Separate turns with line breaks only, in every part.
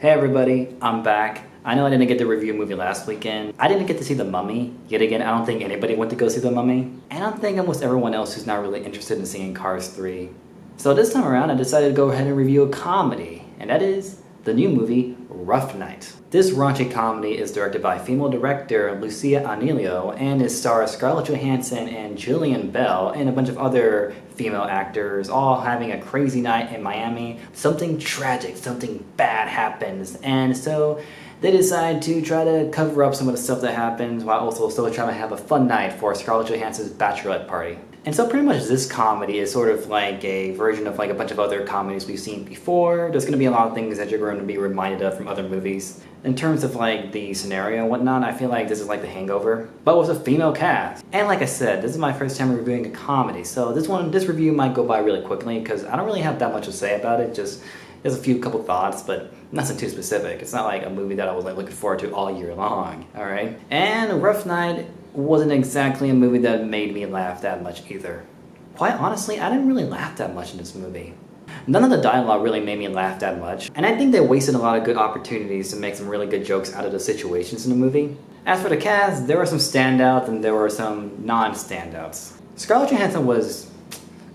Hey everybody, I'm back. I know I didn't get to review a movie last weekend. I didn't get to see The Mummy. Yet again, I don't think anybody went to go see The Mummy. And I don't think almost everyone else who's not really interested in seeing Cars 3. So this time around, I decided to go ahead and review a comedy. And that is the new movie, Rough Night. This raunchy comedy is directed by female director Lucia Agnello and it stars Scarlett Johansson and Jillian Bell and a bunch of other female actors all having a crazy night in Miami. Something tragic, something bad happens, and so they decide to try to cover up some of the stuff that happens while also still trying to have a fun night for Scarlett Johansson's bachelorette party. And so pretty much this comedy is sort of like a version of like a bunch of other comedies we've seen before. There's going to be a lot of things that you're going to be reminded of from other movies. In terms of like the scenario and whatnot, I feel like this is like The Hangover, but with a female cast. And like I said, this is my first time reviewing a comedy, so this review might go by really quickly because I don't really have that much to say about it. Just there's a couple thoughts, but nothing too specific. It's not like a movie that I was like looking forward to all year long, alright? And Rough Night wasn't exactly a movie that made me laugh that much either. Quite honestly, I didn't really laugh that much in this movie. None of the dialogue really made me laugh that much, and I think they wasted a lot of good opportunities to make some really good jokes out of the situations in the movie. As for the cast, there were some standouts and there were some non-standouts. Scarlett Johansson was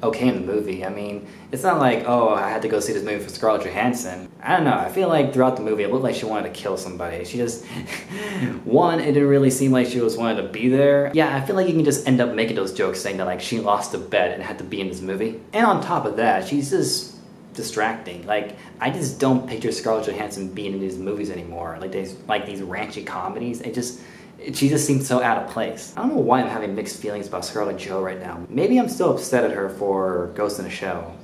okay in the movie. I mean, it's not like, oh, I had to go see this movie for Scarlett Johansson. I don't know, I feel like throughout the movie it looked like she wanted to kill somebody. She just, one, it didn't really seem like she was wanted to be there. Yeah, I feel like you can just end up making those jokes saying that like she lost a bet and had to be in this movie. And on top of that, she's just distracting. Like, I just don't picture Scarlett Johansson being in these movies anymore. Like these raunchy comedies. She just seems so out of place. I don't know why I'm having mixed feelings about Scarlett Jo right now. Maybe I'm still upset at her for Ghost in the Shell.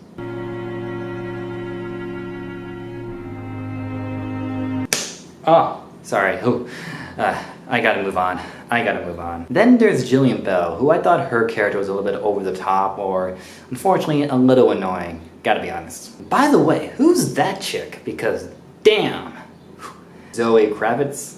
Oh, sorry. I gotta move on. Then there's Jillian Bell, who I thought her character was a little bit over the top or, unfortunately, a little annoying. Gotta be honest. By the way, who's that chick? Because, damn. Zoe Kravitz?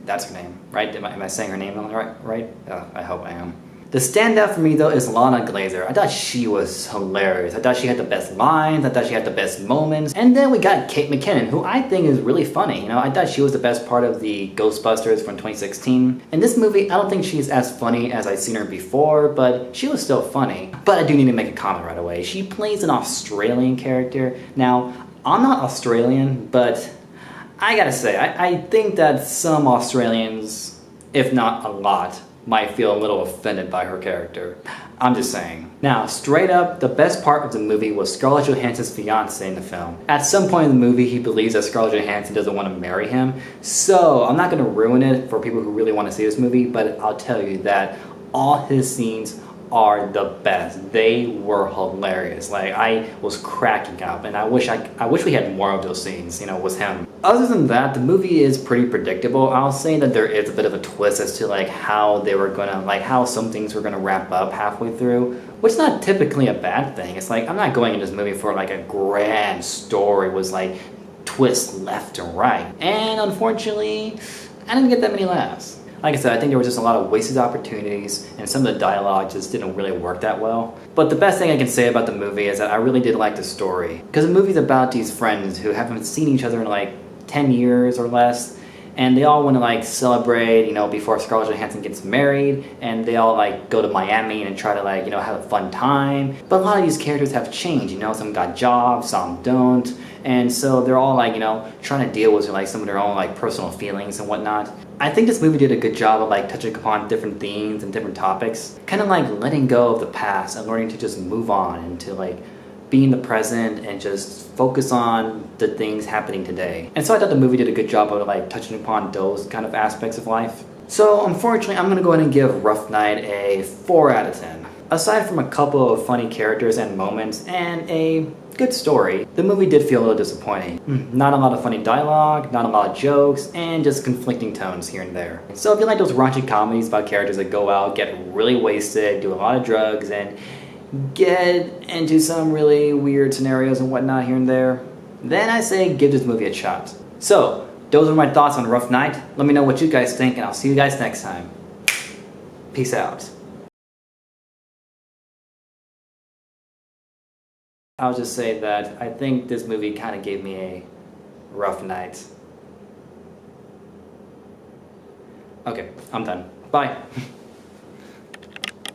That's her name, right? Am I saying her name right? I hope I am. The standout for me though is Lana Glazer. I thought she was hilarious. I thought she had the best lines, I thought she had the best moments. And then we got Kate McKinnon, who I think is really funny. You know, I thought she was the best part of the Ghostbusters from 2016. In this movie, I don't think she's as funny as I've seen her before, but she was still funny. But I do need to make a comment right away. She plays an Australian character. Now, I'm not Australian, but I gotta say, I think that some Australians, if not a lot, might feel a little offended by her character. I'm just saying. Now, straight up, the best part of the movie was Scarlett Johansson's fiance in the film. At some point in the movie, he believes that Scarlett Johansson doesn't want to marry him, so I'm not going to ruin it for people who really want to see this movie, but I'll tell you that all his scenes are the best. They were hilarious. Like, I was cracking up, and I wish we had more of those scenes, you know, with him. Other than that, the movie is pretty predictable. I'll say that there is a bit of a twist as to like how they were gonna, like how some things were gonna wrap up halfway through, which is not typically a bad thing. It's like, I'm not going in this movie for like a grand story with like twists left and right. And unfortunately, I didn't get that many laughs. Like I said, I think there were just a lot of wasted opportunities and some of the dialogue just didn't really work that well. But the best thing I can say about the movie is that I really did like the story. Because the movie's about these friends who haven't seen each other in like 10 years or less, and they all want to like celebrate, you know, before Scarlett Johansson gets married, and they all like go to Miami and try to like, you know, have a fun time. But a lot of these characters have changed, you know, some got jobs, some don't, and so they're all like, you know, trying to deal with like some of their own like personal feelings and whatnot. I think this movie did a good job of like touching upon different themes and different topics, kind of like letting go of the past and learning to just move on and to like be in the present and just focus on the things happening today. And so I thought the movie did a good job of like touching upon those kind of aspects of life. So unfortunately, I'm gonna go ahead and give Rough Night a 4 out of 10. Aside from a couple of funny characters and moments and a good story, the movie did feel a little disappointing. Not a lot of funny dialogue, not a lot of jokes, and just conflicting tones here and there. So if you like those raunchy comedies about characters that go out, get really wasted, do a lot of drugs, and get into some really weird scenarios and whatnot here and there, then I say give this movie a shot. So, those are my thoughts on Rough Night. Let me know what you guys think, and I'll see you guys next time. Peace out. I'll just say that I think this movie kind of gave me a rough night. Okay, I'm done. Bye.